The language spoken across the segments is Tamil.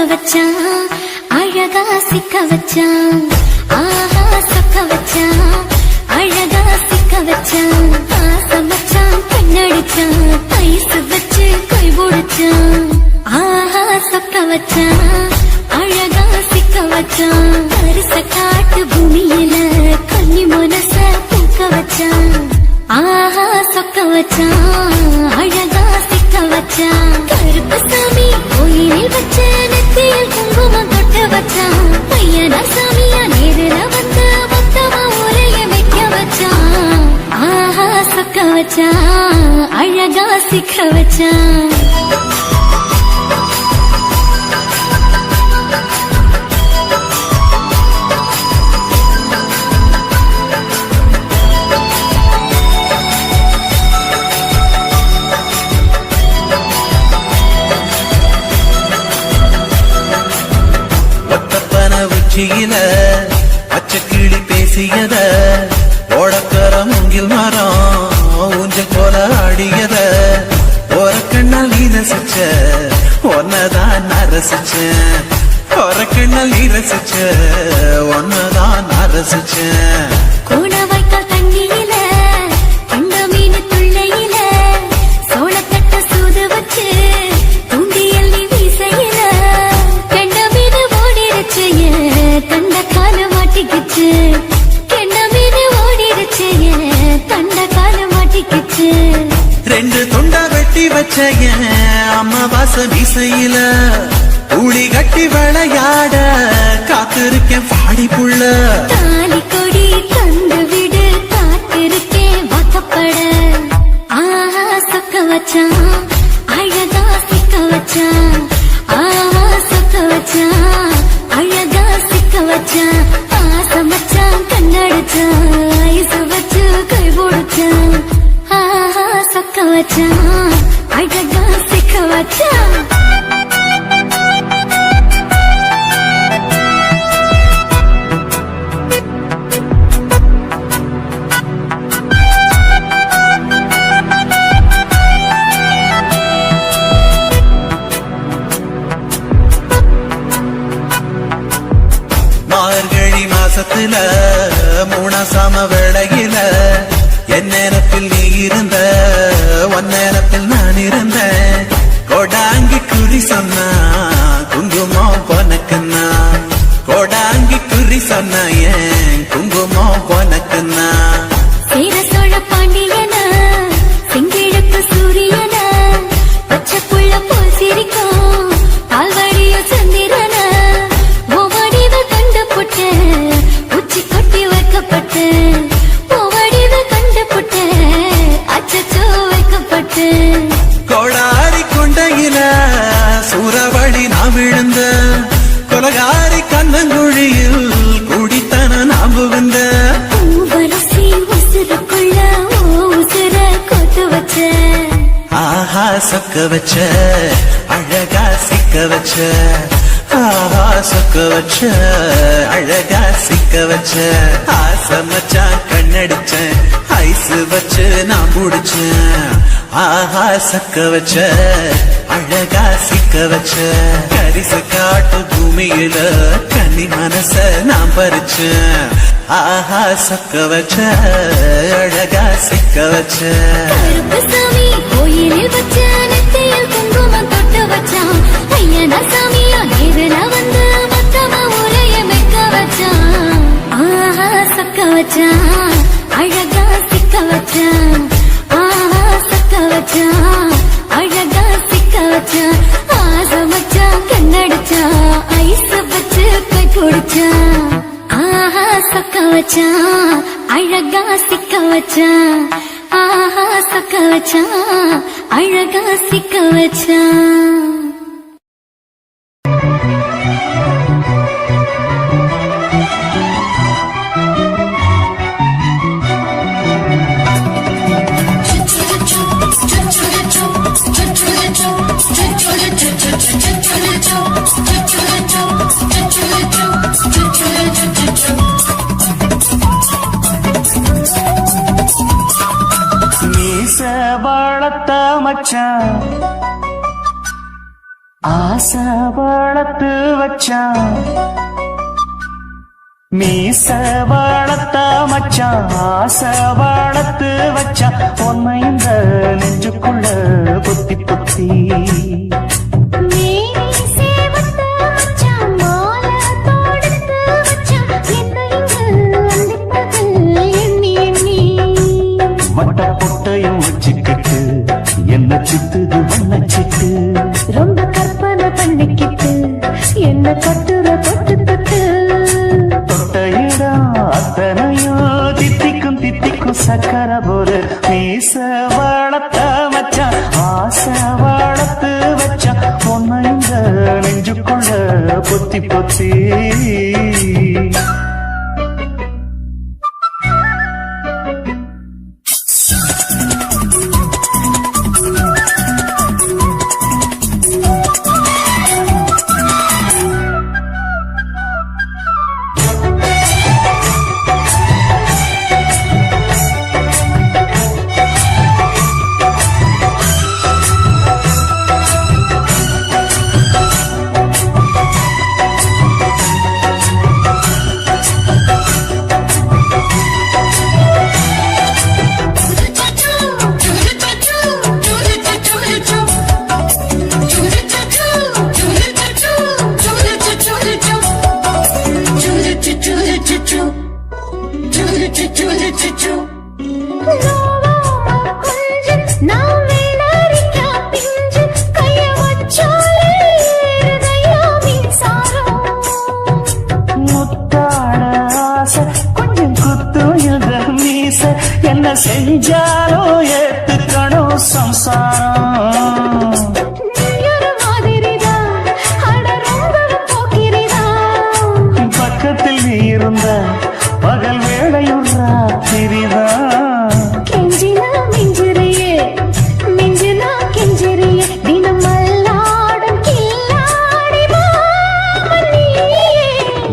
வச்சான் அழகா சிக்க வச்சான் ஆஹா சொக்க வச்சான் அழகா சிக்க வச்சான் ஆசமச்சான் கண்ணடிச்சான் ஐஸ் வச்சு கை போடுச்சான் ஆஹா சொக்க வச்சான் அழகா சிக்க வச்சான் அரிச காட்டு பூமியில கன்னி மனச பூக்க வச்சான் ஆஹா சொக்க வச்சான் அழகா சிக்க வச்சான் கருப்பு சாமி கோயிலில் வச்ச நெத்தியில் குங்குமம் தொட்டு வச்சான் பையனா சாமியா நேரில வந்து மொத்தமா உரைய வைக்க வச்சான் ஆஹா சொக்க வச்சான் அழகா சிக்க வச்சான் பச்சை கிளி பேசியத ஓடக்கர மூங்கில் மரம் ஊஞ்சல் போல ஆடியத ஒரு கண்ணால் நீ ரசிச்ச ஒன்னதான் நான் ரசிச்சேன் ஒரு கண்ணால் நீ ரசிச்ச ஒன்னதான் நான் ரசிச்சேன் கூட வைக்க தண்ணியில கண்ட மீன் துள்ளையில சோளத்தட்ட சூது வச்சு தூண்டியல் நீ வீசையில கண்ட மீன் ஓடிருச்சு தண்ட கால மாட்டிக்கிச்சு கெண்ட மீன் ஓடிருச்சு தண்ட கால மாட்டிக்கிச்சு ரெண்டு தொண்டா வெட்டி வச்ச அம்மா வாச வீசையில ஊழி கட்டி விளையாட காத்திருக்கேன் பாடி புள்ள தாலி கொடி தந்து விடு காத்திருக்கேன் வாக்கப்பட ஆஹா சொக்க வச்சான் அழகா சிக்க வச்சான் ஆஹா சொக்க வச்சான் அழகா சிக்க வச்சான் ஆசமச்சான் கண்ணடிச்சான் ஐஸ் வச்சு கை போடுச்சான் ஆஹா சொக்க வச்சான் அழகா சிக்க வச்சான் மார்கழி மாசத்துல மூணாசாம வேளையில என் நேரத்தில் நீ இருந்த ஒன் நேரத்தில் நான் இருந்தேன் கோடாங்கி குறி சொன்னா குங்குமம் போனக்குன்னா கோடாங்கி குறி சொன்ன ஏன் குங்குமம் போனக்குன்னா சேர சோழ பாண்டியன செங்கிழக்கு சூரியன பச்சை புள்ள போல் சிரிக்கும் பால்வடிய சந்திரன ஓவடிவ கண்டு புட்ட உச்சி கொட்டி வைக்கப்பட்டு ஓவடிவ கண்டு புட்ட அச்சச்சோ வைக்கப்பட்டு கோடாரி கொண்டையில சூறவழி நான் விழுந்த கொலகாரி கண்ணங்குழியில் குடித்தன நான் புகுந்த பூவரசி உசுருக்குள்ள உசுர கொத்து வச்ச ஆஹா சொக்க வச்ச அழகா சிக்க வச்ச ஆஹா சொக்க வச்ச அழகா சிக்க வச்ச ஆசமச்சான் கண்ணடிச்சேன் ஐஸ் வச்சு நான் புடிச்சேன் ஆஹா சக்க வச்ச அழகா சிக்க வச்ச கரிச காட்டு பூமியில கன்னி மனச நான் பறிச்சேன் ஆஹா சக்க வச்ச அழகா சிக்க வச்ச கருப்பு சாமி கோயிலில் வச்ச நெத்தியில் குங்குமம் தொட்டு வச்சான் ஐயனா சாமியா நேரில வந்து மொத்தமா உரைய வைக்க வச்சான் ஆஹா சக்க வச்சான் அழகா சிக்க வச்சான் ஆஹா சக்க வச்சான் அழகா சிக்க வச்சான் ஆசமச்சான் கண்ணடிச்சான் ஐஸ் வச்சு கை பிடிச்சான் ஆஹா சொக்க வச்சான் அழகா சிக்க வச்சான் ஆஹா சொக்க வச்சான் அழகா சிக்க வச்சான் மீச வளர்த்த மச்சான் ஆசை வளர்த்து வச்சான் மீச வளர்த்த மச்சான் ஆசை வளர்த்து வச்சான் உன்னை இந்த நெஞ்சுக்குள்ள பொத்தி பொத்தி வட்ட பொட்டையும் வச்சுக்கிட்டு என்ன சித்துது வண்ண சிட்டு ரொம்ப கற்பனை பண்ணிக்கிட்டு என்ன கட்டுற தொட்டு தொட்டு தொட்ட இடம் அத்தனையும் தித்திக்கும் தித்திக்கும் சக்கர போல மீச வளர்த்த மச்சான் ஆசை வளர்த்து வச்சான் உன்னை இந்த நெஞ்சுக்குள்ள பொத்தி பொத்தி என்ன செஞ்சாலோ ஏத்துக்கணும் சம்சாரம் பக்கத்தில் நீ இருந்த பகல் வேளையும் ராத்திரிதான் கெஞ்சினா மிஞ்சிறியே மிஞ்சினா கெஞ்சிறியே தினம் மல்லாடும் கில்லாடி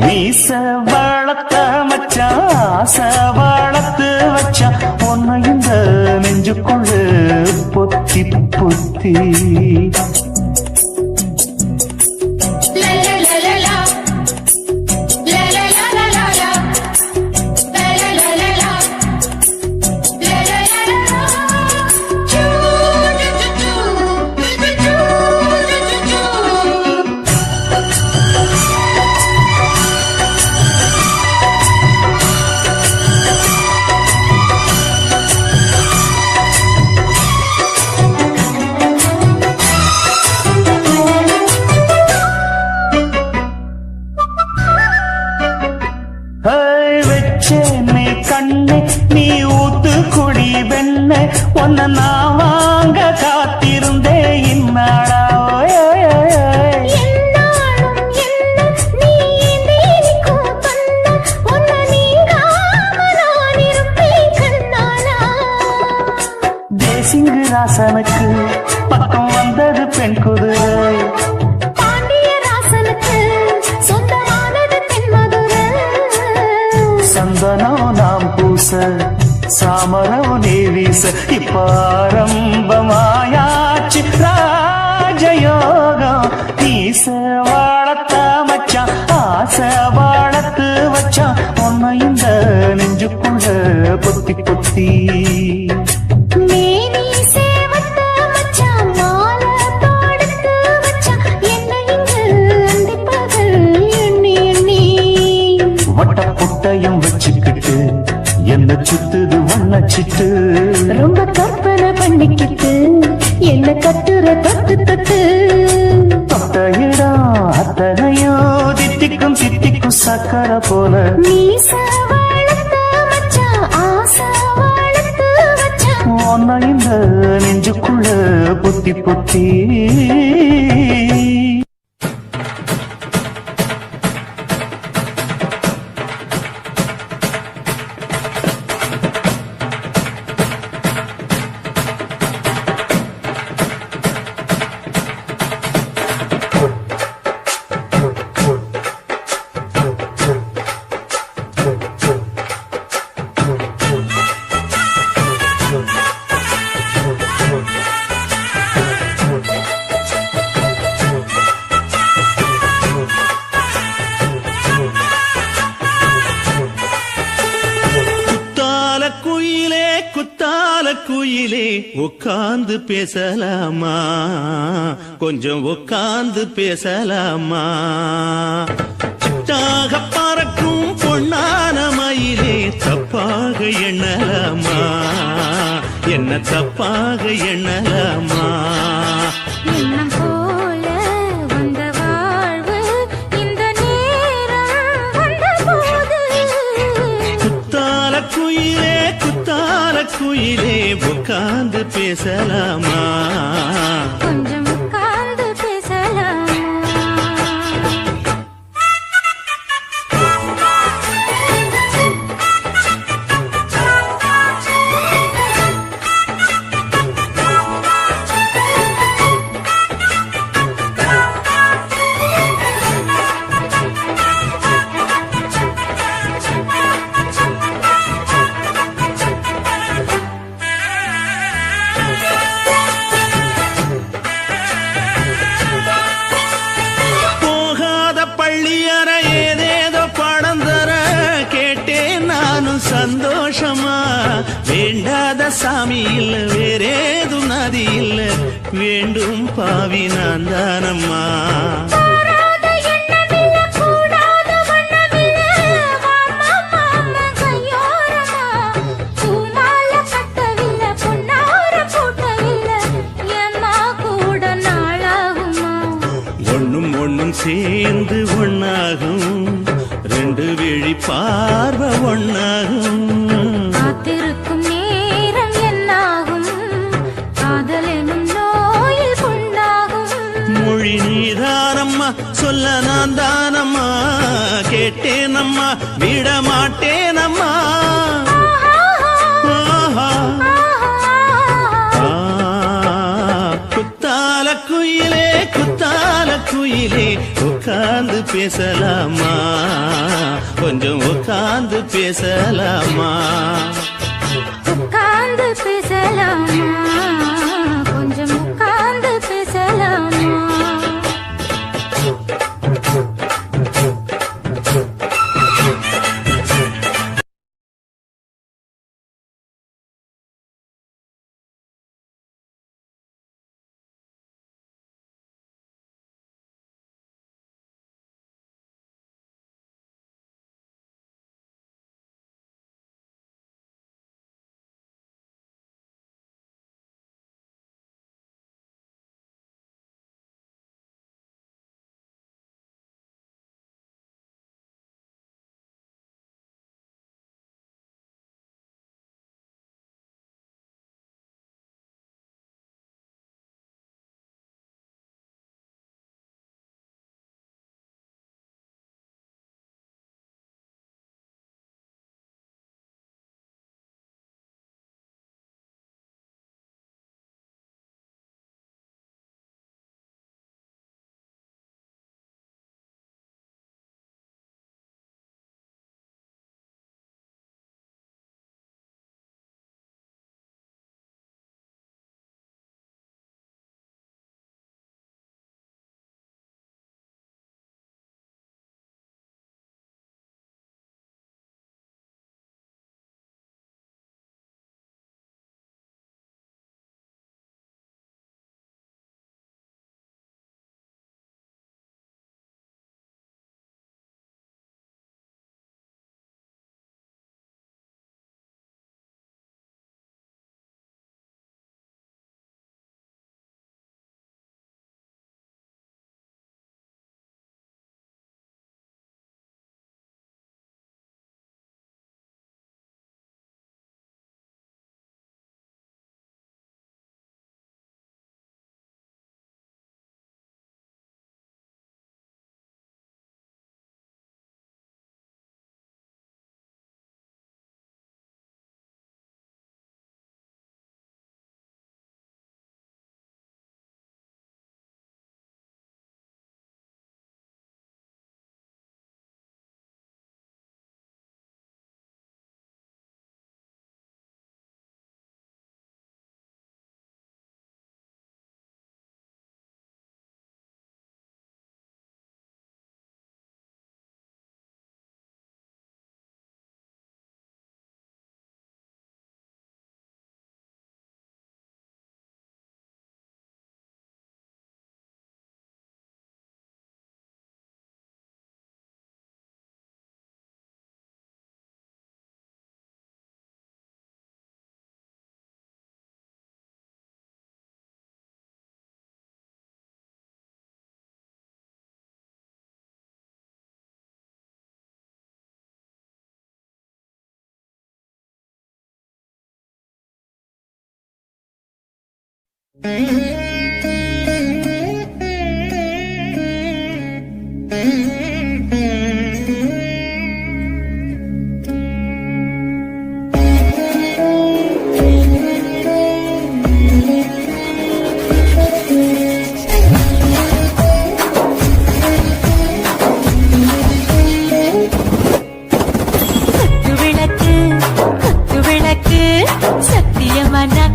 மீச வளர்த்த மச்சான் ஆசை வளர்த்து வச்சான் உன்னை இந்த நெஞ்சுக்குள்ள பொத்தி பொத்தி வச்சேனே கண்ணே நீ ஊத்து குடி வெண்ண உன்னை நான் வாங்க காத்திருந்தே இன்னாடா தேசிங்கு ராசனுக்கு பக்கம் வந்தது பெண் குதிரை சந்தனம் நாம் பூச சாமரம் நீ வீச இப்ப ஆரம்பமாயாச்சு ராஜயோகம் ஈச வாழத்த மச்சான் ஆசை வாழத்து வச்சான் உன்னை இந்த நெஞ்சுக்குள்ள பொத்தி பொத்தி வட்ட புட்டையும் வச்சுக்கிட்டு என்ன சுத்துது வண்ண சிட்டு ரொம்ப கற்பனை பண்ணிக்கிட்டு என்ன கட்டுற தொட்டு தொட்டு தொட்ட இடம் அத்தனையோ தித்திக்கும் தித்திக்கும் சக்கர போல மீச வளர்த்த மச்சான் ஆசை வளர்த்து வச்சான் உன்னை இந்த நெஞ்சுக்குள்ள பொத்தி பொத்தி குயிலே உட்கார்ந்து பேசலாமா கொஞ்சம் உட்கார்ந்து பேசலாமா சிட்டாக பறக்கும் பொன்னான மயிலே தப்பாக எண்ணலாமா என்ன தப்பாக எண்ணலாமா எண்ணம் போல வந்த வாழ்வு இந்த நேரம் வந்தபோது குத்தால குயிலே உட்கார்ந்து பேசலாமா கொஞ்சம் உட்கார்ந்து பேசலாமா போகாத பள்ளியற ஏதேதோ பாடம் தர கேட்டேன் நானும் சந்தோஷமா வேண்டாத சாமி இல்ல வேறேது நதி இல்ல வேண்டும் பாவி நான் தானம்மா கூடாத எண்ணமில்ல கூடாத வண்ணமில்ல மாமா மாமா கையோரமா பூமால கட்டவில்லை பொன்னார போட்டவில்லை எம்மா கூட நாளாகுமா ஒண்ணும் சேர்ந்து ஒண்ணாகும் ரெண்டு விழி பார்வை ஒண்ணாகும் காத்திருக்கும் நேரம் என்னாகும் காதல் எனும் நோயில் புண்ணாகும் மொழி நீதானம்மா சொல்ல நான் தானம்மா கேட்டேனம்மா விட மாட்டேனம்மா ஆஹா. குத்தால குயிலே உட்கார்ந்து பேசலாமா கொஞ்சம் உட்கார்ந்து பேசலாமா உட்கார்ந்து பேசலாமா கொஞ்சம் உட்கார்ந்து பேசலாமா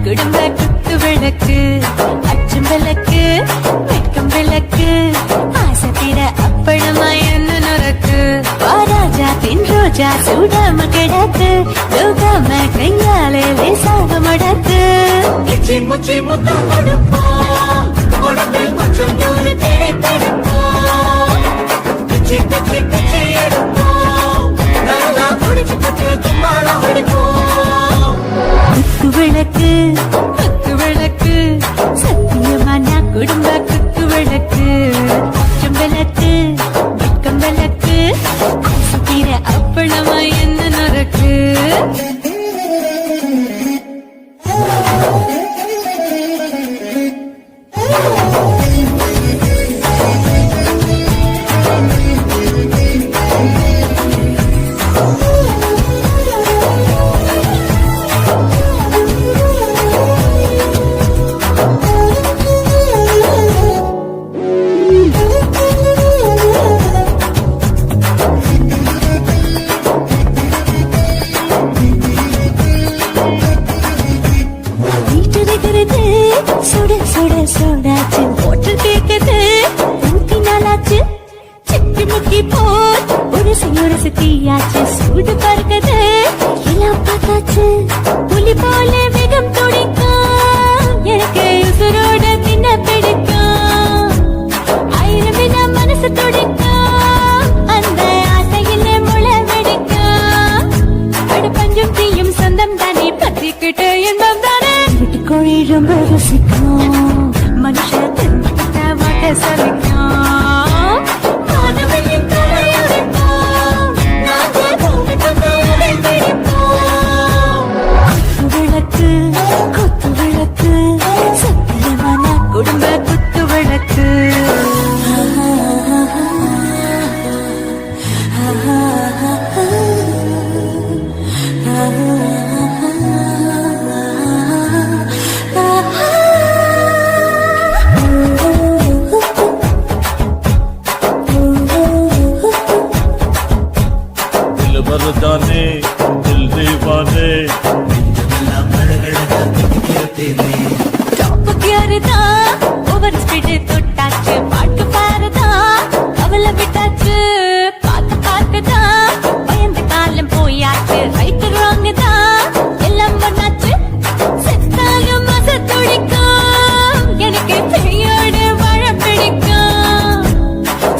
குடும்ப குத்து விளக்கு அச்சும் விளக்கு வெட்கம் விளக்கு ஆசத்திர அப்பளமா என்ன நொறக்கு ராஜா தின் ரோஜா சூடாம கிடக்கு லோகாம கையாலே லேசாக மடக்கு முச்சி முச்சி முத்தம் கொடுப்போம் உடம்பில் கொஞ்சம் நூறு தேய்த்தெடுப்போம் பிச்சி பிச்சி பிச்சி எடுப்போம் நல்லா குடிச்சு குத்து தும்பாலம் அடிப்போம் குத்து விளக்கு சத்தியமான குடும்ப குத்து விளக்கு அச்சும் விளக்கு வெட்கம் விளக்கு ஆசத்திர அப்பளமா என்ன நொறக்கு சுட சுட சோடாச்சு போட்டு கேக்குது ஊத்தி நாளாச்சு சிக்கி முக்கி போல் ஒரு தீயாச்சு சூடு பறக்குது எல்லாம் பார்த்தாச்சு புலி போல வேகம் துடிக்கும் எனக்கு உசுரோட தின்ன பிடிக்கும் ஆயிரம் வித மனசு துடிக்கும் அந்த ஆசையில முளை வெடிக்கும் அடுப்பஞ்சும் தீயும் சொந்தம் தானே பத்திக்கிட்டு இன்பம் தானே கோழி ரொம்ப ரசிக்கும் மனுஷ தெரிஞ்சுக்கிட்ட வாட்ட சலிக்கும் மாணவனின் தலையுடைப்போம் நாங்கள் பூமிக்கு மேலே பிடிப்போம் குத்து விளக்கு சத்தியமான குடும்ப குத்து விளக்கு जाने दिल दीवाने ओवर स्पीड தொட்டாச்சு பாட்டு பாருதான் அவளை விட்டாச்சு பார்த்து பார்த்துதான் பயந்து காலம் போயாச்சு ரைட்டு ராங்கு தான் எல்லாம் பண்ணாச்சு செத்தாலும் மச துடிக்கும் எனக்கு பெரியோட வாழ பிடிக்கும்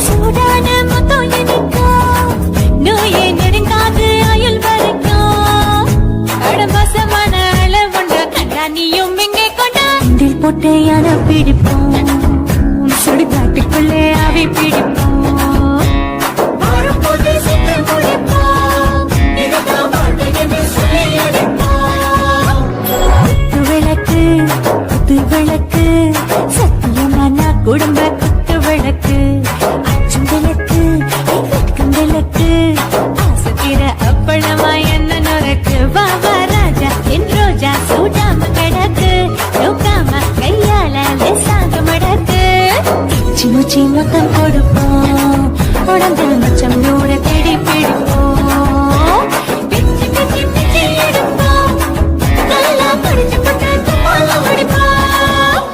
சூடான மொத்தம் எனக்கும் நோயே நெருங்காது அயல் வரைக்கும் கடமசமான அளவுண்ட கண்டா நீயும் இங்கே கொண்டா போட்டு யார பிடிப்போம் சுடுகாட்டுக்குள்ளே அவை பிடிப்போம் குத்து விளக்கு சத்தியமான குடும்ப குத்து விளக்கு அச்சும் விளக்கு வெட்கம் விளக்கு ஆசத்திர அப்பளமா என்ன நொறக்கு வா வா ராஜா என் ரோஜா சூடாம கிடக்கு லோகாம கையால லேசாக மடக்கு சின்ன மொத்தம் கொடுப்போம் உடம்பில் மச்சம் நூற தேடி பிடிப்போம் பிச்சி பிச்சி பிச்சி எடுப்போம் நல்லா படிச்சு பட்டு தும்பாலம் அடிப்போம்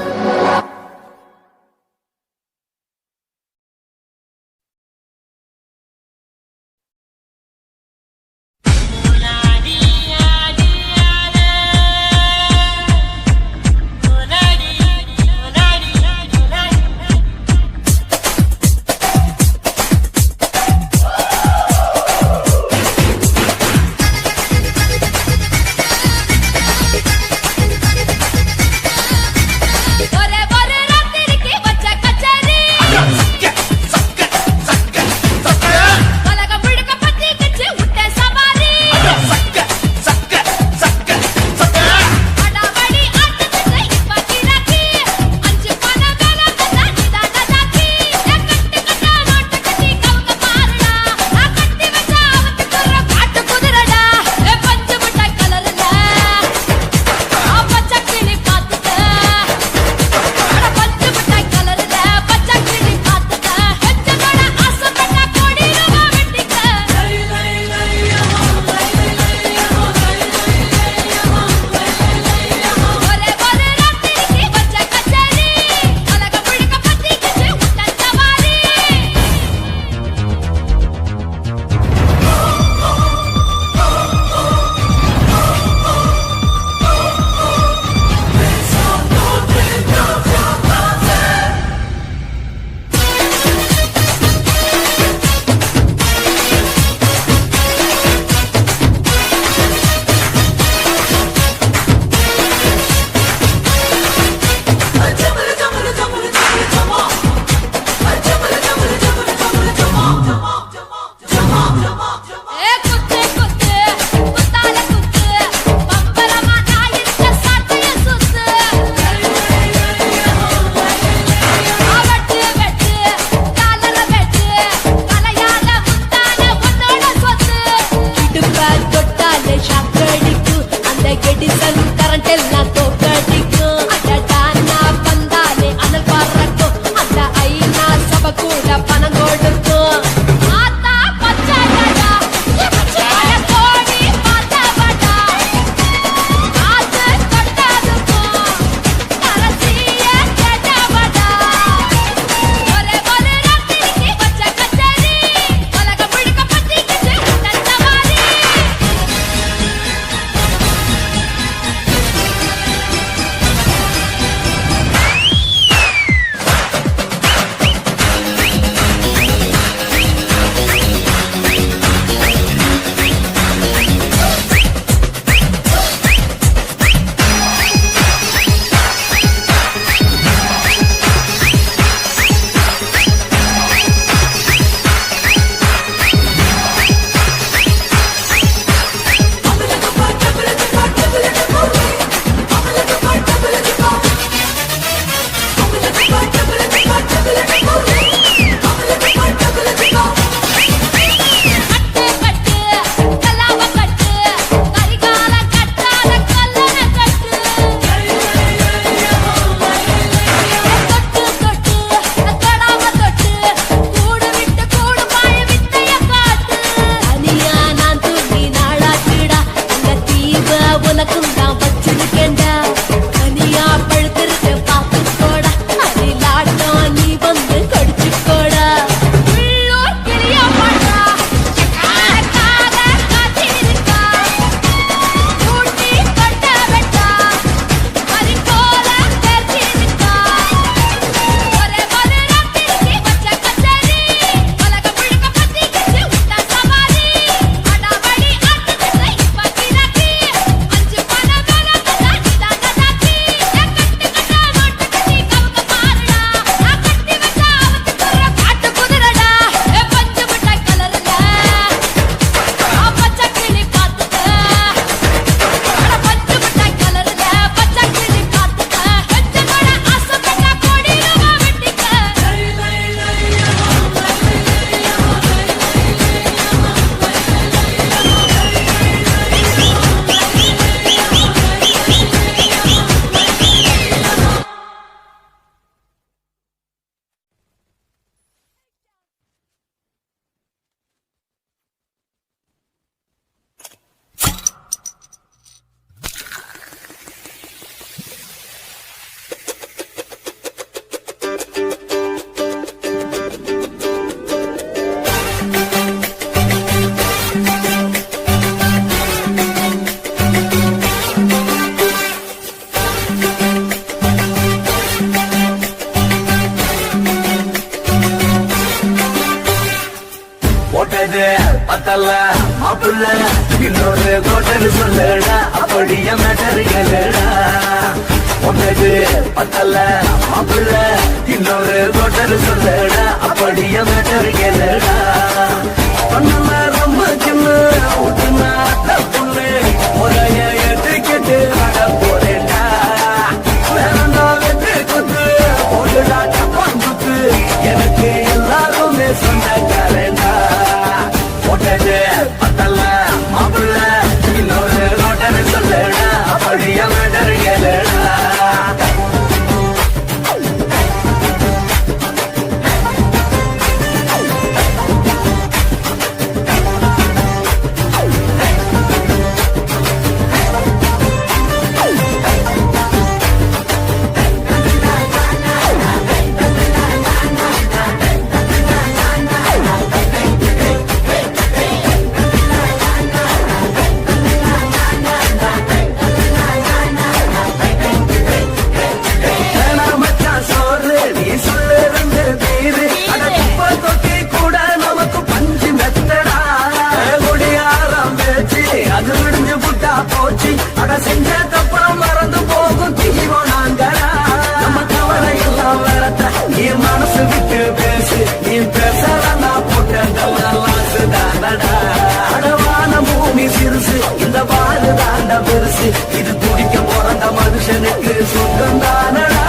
பத்தல மாப்பிள்ள இன்னொரு கோட்டர் சொல்லடா அப்படியே மேட்டர் கேளுடா உனக்கு பத்தல மாப்பிள்ள இன்னொரு கோட்டர் சொல்லடா அப்படியே மேட்டர் கேளுடா பண்ணல ரொம்ப சின்ன ஊட்டுனா புள்ளு முறைய ஏற்றுக்கிட்டு அட போறேன்டா வேறண்டா வெட்டு குத்து போடுடா சப்பான் குத்து எனக்கு எல்லாருமே சொந்தக்காரண்டா போட்டது பத்தல மாப்பிள்ள இன்னொரு கோட்டர் சொல்லடா அப்படியே மேட்டர் கேளுடா செஞ்ச தப்புறம் மறந்து போகும் தீவம் நாங்களா நம்ம கவலை எல்லாம் வரத்த நீ மனசு விட்டு பேசு நீ பேசலன்னா போட்டா அடவான பூமி சிறுசு இந்த பாரு தாண்ட பெருசு இது துடிக்க பிறந்த மனுஷனுக்கு சொந்தம் தானடா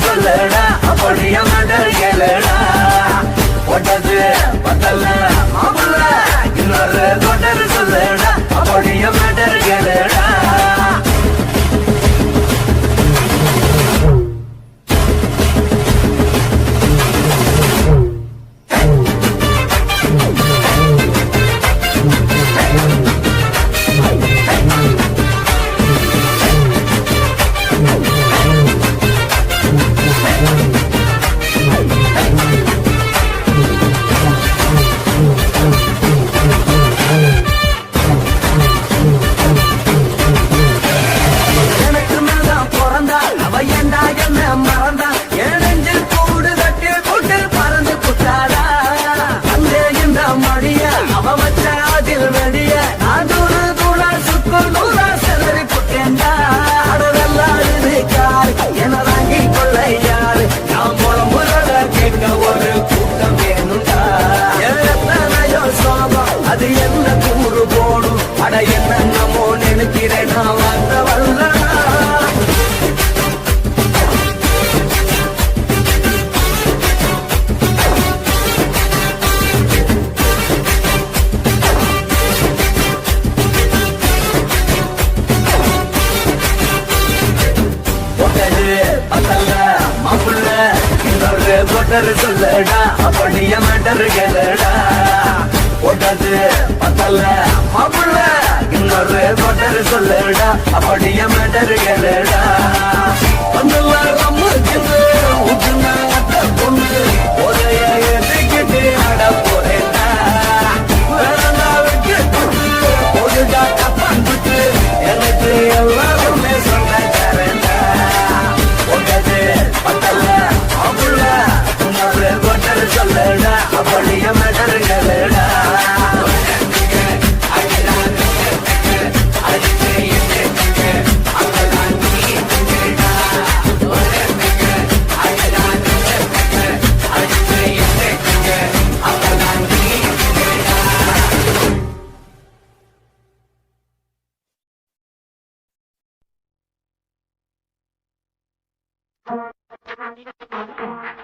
சொல்லடா அப்படியே மேட்டர் கேளுடா போட்டது பத்தல மாப்பிள்ள இன்னொரு கோட்டர் சொல்லடா அப்படியே மேட்டர் கேளுடா அது என்ன கூறு போடும் அட என்னமோ நினைக்கிறேன் நான் வந்த வல்லடா மாப்பிள்ள இன்னொரு கோட்டர் சொல்லடா அப்படியே மேட்டர் கேளுடா போட்டது பத்தல மாப்பிள்ள இன்னொரு கோட்டர் சொல்லடா அப்படியே மேட்டர் கேளுடா வந்துள்ள நம்ம ஊற்றுனா பொண்ணு ஒரைய ஏற்றிக்கிட்டு அட போறேன்டா வேறண்டா வெட்டு குத்து போடுடா தப்பான் குத்து எனக்கு எல்லாருமே சொந்தக்காரண்டா போட்டது பத்தல மாப்பிள்ள இன்னொரு கோட்டர் சொல்லடா அப்படியே மேட்டர் கேளுடா Thank you.